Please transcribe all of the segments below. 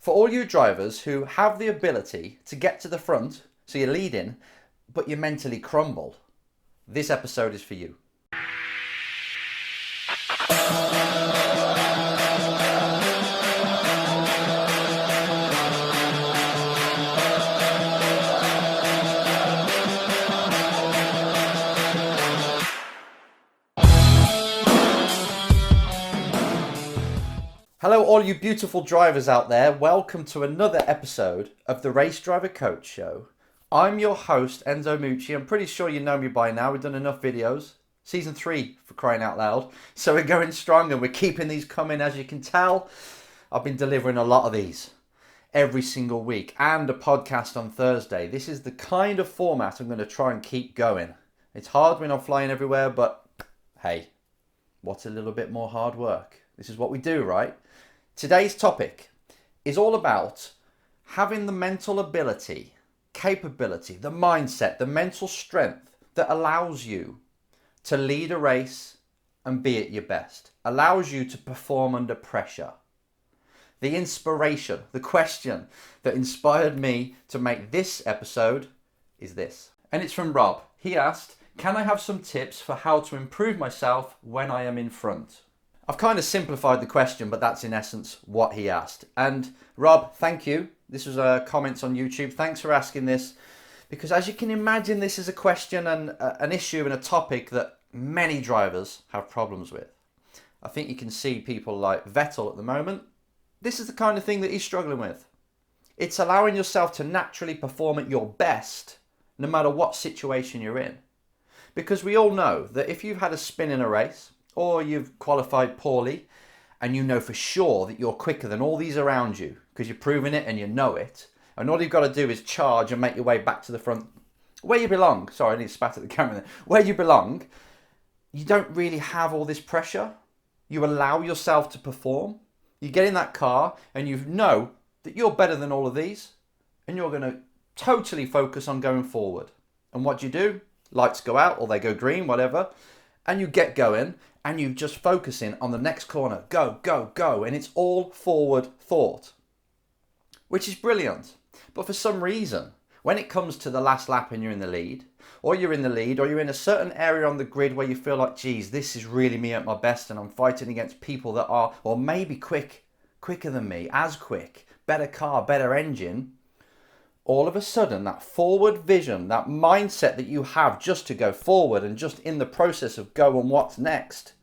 For all you drivers who have the ability to get to the front, so you're leading, but you mentally crumble, this episode is for you. Hello all you beautiful drivers out there, welcome to another episode of the Race Driver Coach Show. I'm your host Enzo Mucci. I'm pretty sure you know me by now, we've done enough videos. Season 3 for crying out loud. So we're going strong and we're keeping these coming. As you can tell, I've been delivering a lot of these every single week and a podcast on Thursday. This is the kind of format I'm going to try and keep going. It's hard when I'm flying everywhere, but hey, what's a little bit more hard work? This is what we do, right? Today's topic is all about having the mental ability, capability, the mindset, the mental strength that allows you to lead a race and be at your best, allows you to perform under pressure. The inspiration, the question that inspired me to make this episode is this. And it's from Rob. He asked, can I have some tips for how to improve myself when I am in front? I've kind of simplified the question, but that's in essence what he asked. And Rob, thank you. This was comments on YouTube. Thanks for asking this, because as you can imagine, this is a question and an issue and a topic that many drivers have problems with. I think you can see people like Vettel at the moment. This is the kind of thing that he's struggling with. It's allowing yourself to naturally perform at your best, no matter what situation you're in. Because we all know that if you've had a spin in a race, or you've qualified poorly and you know for sure that you're quicker than all these around you because you're proving it and you know it, and all you've got to do is charge and make your way back to the front where you belong. Sorry, I need to spat at the camera there. Where you belong, you don't really have all this pressure. You allow yourself to perform. You get in that car and you know that you're better than all of these and you're going to totally focus on going forward. And what do? Lights go out or they go green, whatever, and you get going and you're just focusing on the next corner. Go, go, go. And it's all forward thought, which is brilliant. But for some reason, when it comes to the last lap and you're in the lead, or you're in a certain area on the grid where you feel like, geez, this is really me at my best and I'm fighting against people that are, or maybe quicker than me, as quick, better car, better engine, all of a sudden that forward vision, that mindset that you have just to go forward and just in the process of go and what's next,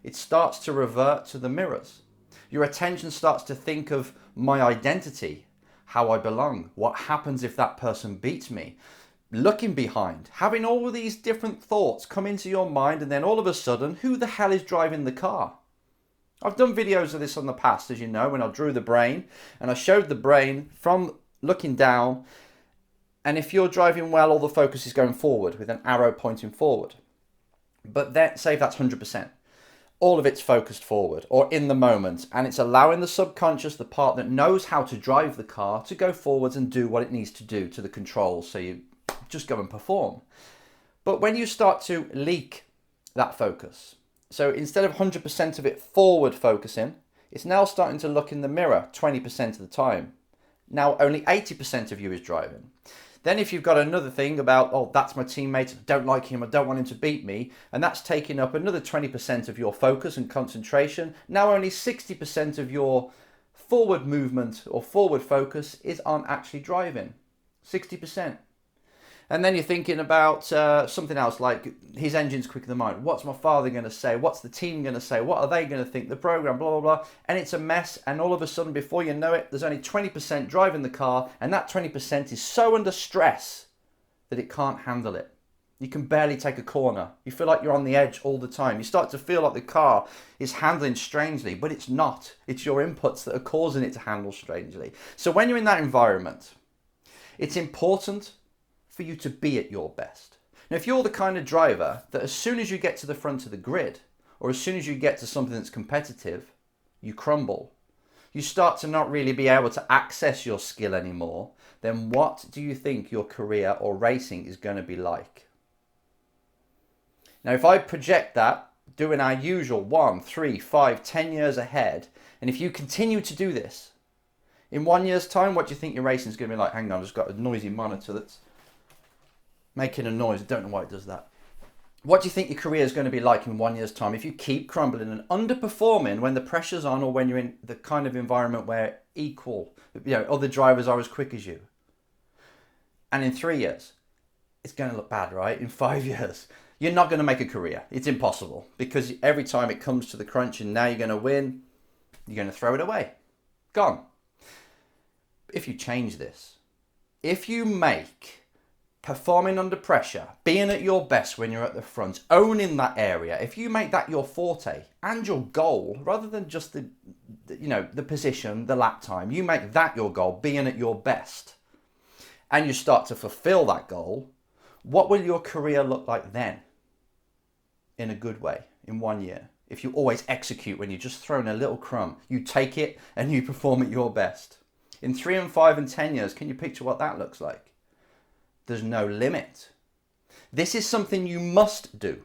it starts to revert to the mirrors. Your attention starts to think of my identity, how I belong, what happens if that person beats me, looking behind, having all of these different thoughts come into your mind, and then all of a sudden, who the hell is driving the car? I've done videos of this in the past, as you know, when I drew the brain and I showed the brain from looking down, and if you're driving well, all the focus is going forward with an arrow pointing forward. But then, say that's 100%. All of it's focused forward or in the moment, and it's allowing the subconscious, the part that knows how to drive the car, to go forwards and do what it needs to do to the controls, so you just go and perform. But when you start to leak that focus, so instead of 100% of it forward focusing, it's now starting to look in the mirror 20% of the time. Now only 80% of you is driving. Then if you've got another thing about, oh, that's my teammate, I don't like him, I don't want him to beat me, and that's taking up another 20% of your focus and concentration, now only 60% of your forward movement or forward focus is on actually driving. 60%. And then you're thinking about something else, like his engine's quicker than mine. What's my father going to say? What's the team going to say? What are they going to think? The program, blah, blah, blah. And it's a mess. And all of a sudden, before you know it, there's only 20% driving the car. And that 20% is so under stress that it can't handle it. You can barely take a corner. You feel like you're on the edge all the time. You start to feel like the car is handling strangely, but it's not. It's your inputs that are causing it to handle strangely. So when you're in that environment, it's important for you to be at your best. Now, if you're the kind of driver that as soon as you get to the front of the grid, or as soon as you get to something that's competitive, you crumble, you start to not really be able to access your skill anymore, then what do you think your career or racing is going to be like? Now, if I project that, doing our usual 1, 3, 5, 10 years ahead, and if you continue to do this, In 1 year's time, what do you think your racing is going to be like? Hang on, I've just got a noisy monitor that's making a noise. I don't know why it does that. What do you think your career is going to be like in 1 year's time if you keep crumbling and underperforming when the pressure's on, or when you're in the kind of environment where other drivers are as quick as you? And in 3 years, it's going to look bad, right? In 5 years, you're not going to make a career. It's impossible, because every time it comes to the crunch and now you're going to win, you're going to throw it away. Gone. If you change this, if you make performing under pressure, being at your best when you're at the front, owning that area, if you make that your forte and your goal, rather than just the position, the lap time, you make that your goal, being at your best, and you start to fulfill that goal, what will your career look like then? In a good way, in 1 year. If you always execute when you're just thrown a little crumb, you take it and you perform at your best. In 3 and 5 and 10 years, can you picture what that looks like? There's no limit. This is something you must do.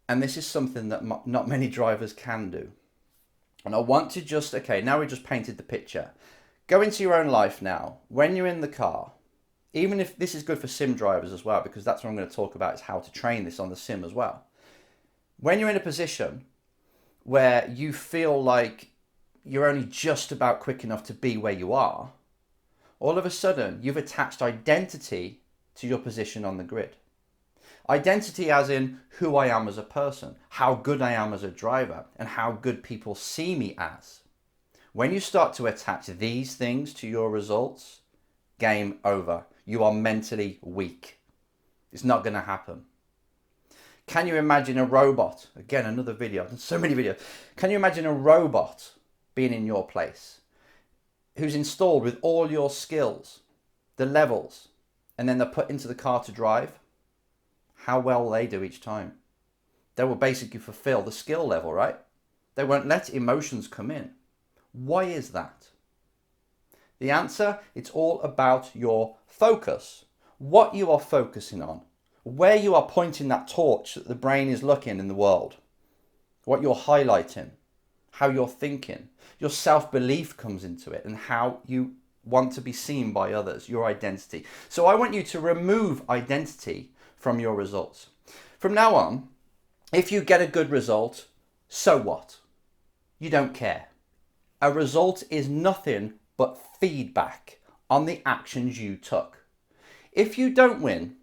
And this is something that not many drivers can do. And I want to now we just painted the picture. Go into your own life now. When you're in the car, even if this is good for sim drivers as well, because that's what I'm going to talk about, is how to train this on the sim as well. When you're in a position where you feel like you're only just about quick enough to be where you are, all of a sudden you've attached identity to your position on the grid. Identity as in who I am as a person, how good I am as a driver, and how good people see me as. When you start to attach these things to your results, game over. You are mentally weak. It's not going to happen. Can you imagine a robot? Again, another video. I've done so many videos. Can you imagine a robot being in your place, who's installed with all your skills, the levels, and then they're put into the car to drive? How well will they do each time? They will basically fulfill the skill level, right? They won't let emotions come in. Why is that? The answer, it's all about your focus. What you are focusing on. Where you are pointing that torch that the brain is looking in the world. What you're highlighting. How you're thinking. Your self-belief comes into it, and how you want to be seen by others. Your identity. So I want you to remove identity from your results. From now on, if you get a good result, so what? You don't care. A result is nothing but feedback on the actions you took. If you don't win,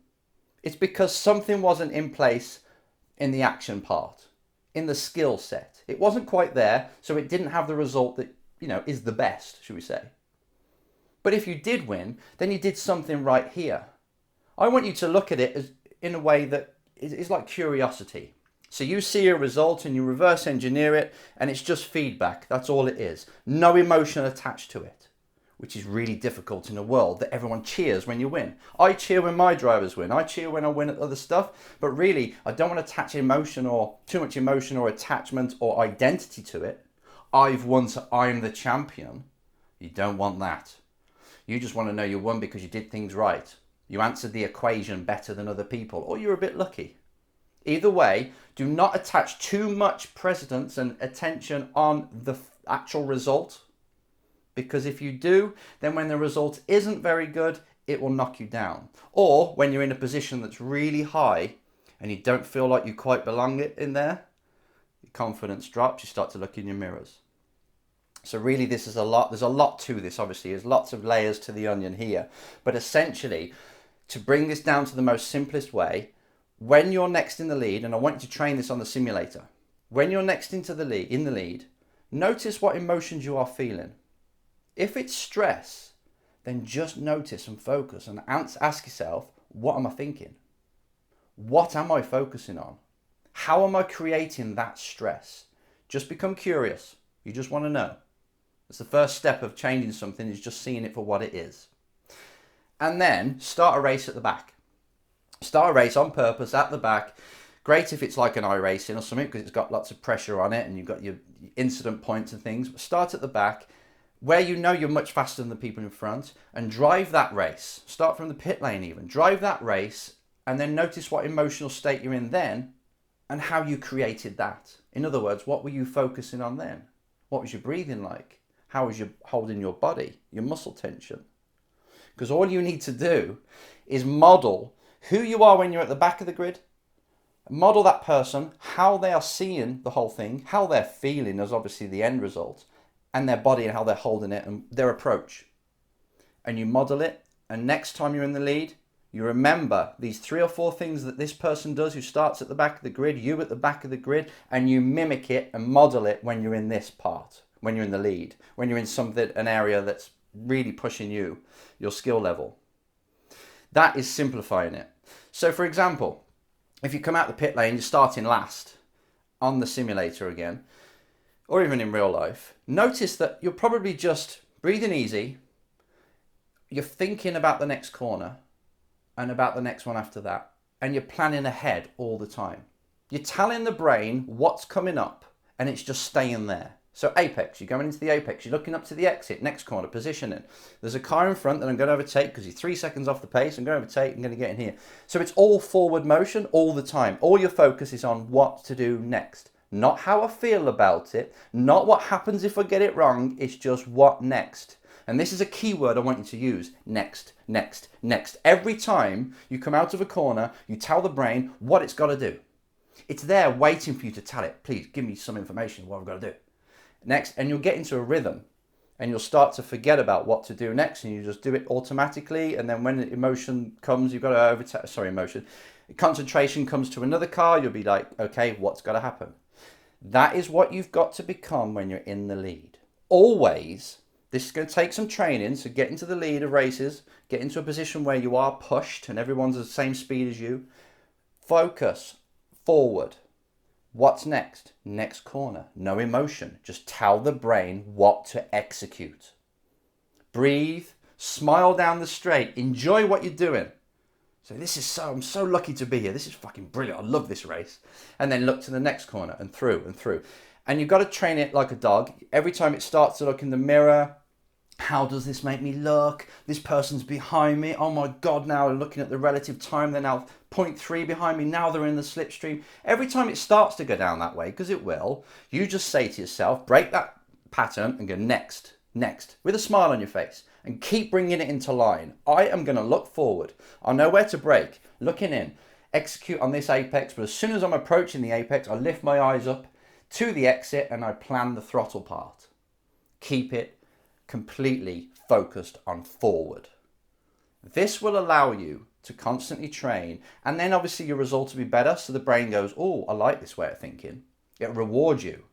it's because something wasn't in place in the action part, in the skill set. It wasn't quite there, so it didn't have the result that, is the best, should we say. But if you did win, then you did something right here. I want you to look at it as in a way that is like curiosity. So you see a result and you reverse engineer it, and it's just feedback. That's all it is. No emotion attached to it, which is really difficult in a world that everyone cheers when you win. I cheer when my drivers win. I cheer when I win at other stuff. But really, I don't want to attach emotion, or too much emotion or attachment or identity to it. I've won, so I'm the champion. You don't want that. You just want to know you won because you did things right. You answered the equation better than other people, or you're a bit lucky. Either way, do not attach too much precedence and attention on the actual result, because if you do, then when the result isn't very good, it will knock you down. Or when you're in a position that's really high and you don't feel like you quite belong in there, your confidence drops, you start to look in your mirrors. So really this is there's a lot to this, obviously. There's lots of layers to the onion here. But essentially, to bring this down to the most simplest way, when you're next in the lead, and I want you to train this on the simulator, when you're next in the lead, notice what emotions you are feeling. If it's stress, then just notice and focus and ask yourself, what am I thinking? What am I focusing on? How am I creating that stress? Just become curious. You just want to know. It's the first step of changing something, is just seeing it for what it is. And then start a race at the back. Start a race on purpose at the back. Great if it's like an iRacing or something, because it's got lots of pressure on it and you've got your incident points and things. But start at the back, where you know you're much faster than the people in front, and drive that race. Start from the pit lane even. Drive that race, and then notice what emotional state you're in then and how you created that. In other words, what were you focusing on then? What was your breathing like? How is you holding your body, your muscle tension? Because all you need to do is model who you are when you're at the back of the grid. Model that person, how they are seeing the whole thing, how they're feeling as obviously the end result, and their body and how they're holding it and their approach. And you model it, and next time you're in the lead, you remember these 3 or 4 things that this person does who starts at the back of the grid, you at the back of the grid, and you mimic it and model it when you're in this part, when you're in the lead, when you're in something, an area that's really pushing you, your skill level. That is simplifying it. So for example, if you come out the pit lane, you're starting last on the simulator again, or even in real life, notice that you're probably just breathing easy, you're thinking about the next corner, and about the next one after that, and you're planning ahead all the time. You're telling the brain what's coming up, and it's just staying there. So apex, you're going into the apex, you're looking up to the exit, next corner, positioning. There's a car in front that I'm going to overtake because he's 3 seconds off the pace. I'm going to overtake, I'm going to get in here. So it's all forward motion all the time. All your focus is on what to do next. Not how I feel about it, not what happens if I get it wrong, it's just what next. And this is a key word I want you to use. Next, next, next. Every time you come out of a corner, you tell the brain what it's got to do. It's there waiting for you to tell it. Please give me some information, what I've got to do. Next, and you'll get into a rhythm and you'll start to forget about what to do next and you just do it automatically. And then when emotion comes, you've got to concentration comes to another car, you'll be like, okay, what's got to happen? That is what you've got to become when you're in the lead. Always. This is going to take some training, so get into the lead of races, get into a position where you are pushed and everyone's at the same speed as you. Focus forward. What's next? Next corner. No emotion. Just tell the brain what to execute. Breathe, smile down the straight, enjoy what you're doing. So I'm so lucky to be here. This is fucking brilliant. I love this race. And then look to the next corner and through and through. And you've got to train it like a dog. Every time it starts to look in the mirror, how does this make me look? This person's behind me. Oh my God, now looking at the relative time, they're now 0.3 behind me. Now they're in the slipstream. Every time it starts to go down that way, because it will, you just say to yourself, break that pattern and go next, next, with a smile on your face and keep bringing it into line. I am going to look forward. I know where to brake, looking in, execute on this apex, but as soon as I'm approaching the apex, I lift my eyes up to the exit and I plan the throttle part. Keep it completely focused on forward. This will allow you to constantly train, and then obviously your results will be better, so the brain goes, oh, I like this way of thinking. It rewards you,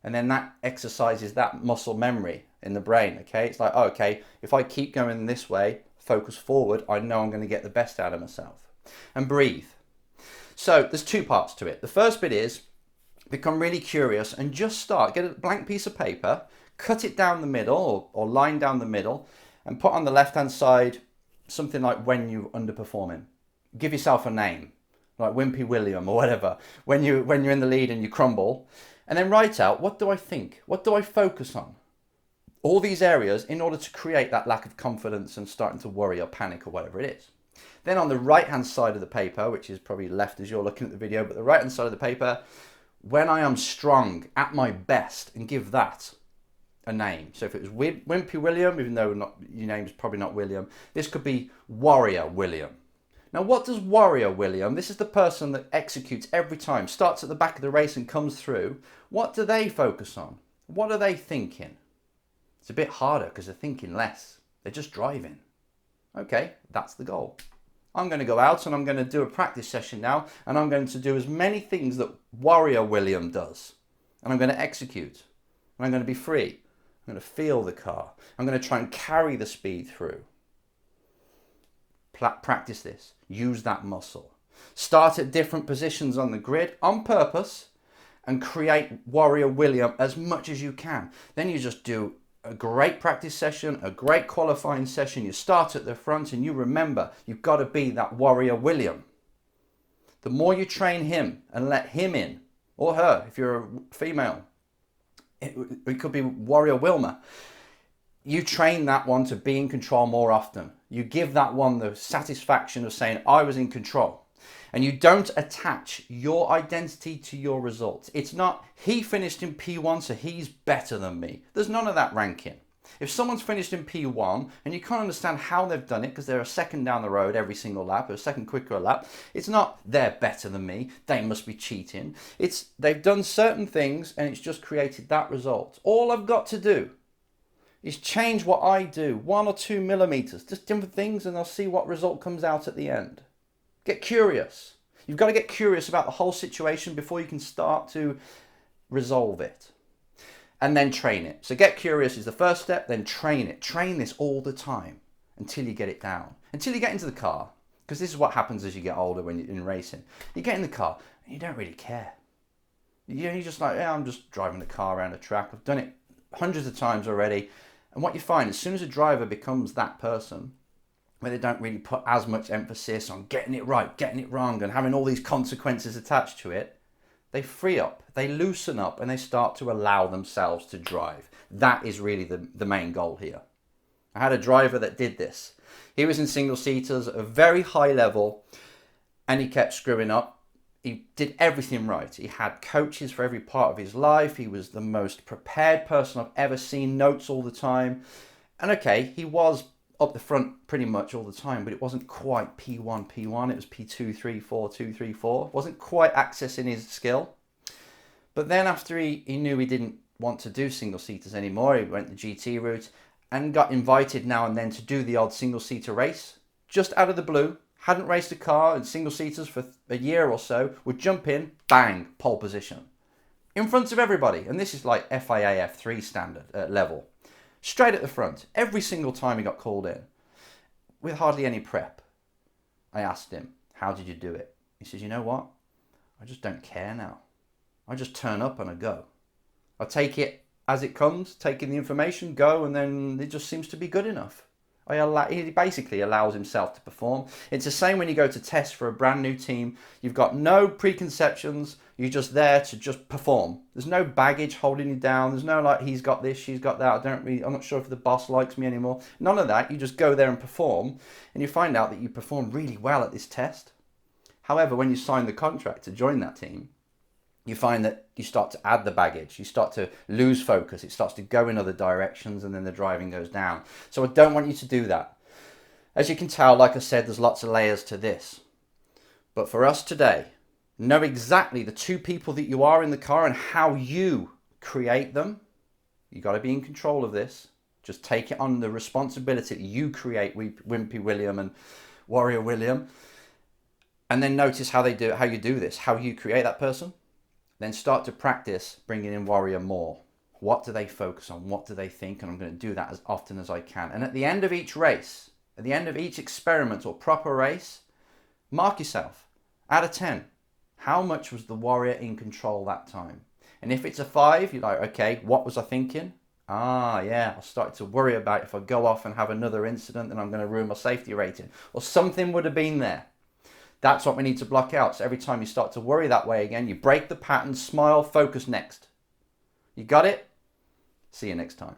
and then that exercises that muscle memory in the brain. Okay, it's like, oh, okay, if I keep going this way, focus forward, I know I'm going to get the best out of myself. And breathe. So there's 2 parts to it. The first bit is become really curious and just start. Get a blank piece of paper, cut it down the middle or line down the middle and put on the left hand side something like when you're underperforming. Give yourself a name like Wimpy William or whatever when you're in the lead and you crumble, and then write out, what do I think? What do I focus on? All these areas in order to create that lack of confidence and starting to worry or panic or whatever it is. Then on the right hand side of the paper, which is probably left as you're looking at the video, but the right hand side of the paper, when I am strong, at my best, and give that a name. So if it was Wimpy William, even though your name's probably not William, this could be Warrior William. Now what does Warrior William, this is the person that executes every time, starts at the back of the race and comes through, what do they focus on? What are they thinking? It's a bit harder because they're thinking less. They're just driving. Okay, that's the goal. I'm going to go out and I'm going to do a practice session now, and I'm going to do as many things that Warrior William does. And I'm going to execute. And I'm going to be free. I'm going to feel the car. I'm going to try and carry the speed through. Practice this. Use that muscle. Start at different positions on the grid on purpose and create Warrior William as much as you can. Then you just do a great practice session, a great qualifying session. You start at the front and you remember you've got to be that Warrior William. The more you train him and let him in, or her if you're a female, it could be Warrior Wilma. You train that one to be in control more often. You give that one the satisfaction of saying, I was in control. And you don't attach your identity to your results. It's not, he finished in P1, so he's better than me. There's none of that ranking. If someone's finished in P1 and you can't understand how they've done it because they're a second down the road every single lap, or a second quicker a lap, it's not they're better than me, they must be cheating. It's they've done certain things and it's just created that result. All I've got to do is change what I do 1 or 2 millimeters, just different things, and I'll see what result comes out at the end. Get curious. You've got to get curious about the whole situation before you can start to resolve it. And then train it. So get curious is the first step, then train it. Train this all the time until you get it down. Until you get into the car. Because this is what happens as you get older when you're in racing. You get in the car and you don't really care. You're just like, yeah, I'm just driving the car around a track. I've done it hundreds of times already. And what you find, as soon as a driver becomes that person, where they don't really put as much emphasis on getting it right, getting it wrong, and having all these consequences attached to it, they free up, they loosen up, and they start to allow themselves to drive. That is really the main goal here. I had a driver that did this. He was in single-seaters at a very high level, and he kept screwing up. He did everything right. He had coaches for every part of his life. He was the most prepared person I've ever seen, notes all the time. And okay, he was up the front pretty much all the time, but it wasn't quite P1, P1. It was P2, 3, 4, 2, 3, 4. Wasn't quite accessing his skill. But then after he knew he didn't want to do single-seaters anymore, he went the GT route and got invited now and then to do the odd single-seater race. Just out of the blue, hadn't raced a car in single-seaters for a year or so, would jump in, bang, pole position. In front of everybody. And this is like FIA F3 standard level. Straight at the front, every single time he got called in, with hardly any prep. I asked him, how did you do it? He says, you know what? I just don't care now. I just turn up and I go. I take it as it comes, taking the information, go, and then it just seems to be good enough. He basically allows himself to perform. It's the same when you go to test for a brand new team. You've got no preconceptions. You're just there to just perform. There's no baggage holding you down. There's no like, he's got this, she's got that. I'm not sure if the boss likes me anymore. None of that. You just go there and perform, and you find out that you perform really well at this test. However, when you sign the contract to join that team, you find that you start to add the baggage. You start to lose focus. It starts to go in other directions, and then the driving goes down. So I don't want you to do that. As you can tell, like I said, there's lots of layers to this. But for us today, know exactly the two people that you are in the car and how you create them. You got to be in control of this. Just take it on the responsibility that you create Wimpy William and Warrior William. And then notice how they do it, how you do this, how you create that person. Then start to practice bringing in Warrior more. What do they focus on? What do they think? And I'm going to do that as often as I can. And at the end of each race, at the end of each experiment or proper race, mark yourself. Out of 10, how much was the Warrior in control that time? And if it's a 5, you're like, okay, what was I thinking? Yeah, I'll start to worry about if I go off and have another incident, then I'm going to ruin my safety rating. Or something would have been there. That's what we need to block out. So every time you start to worry that way again, you break the pattern, smile, focus next. You got it? See you next time.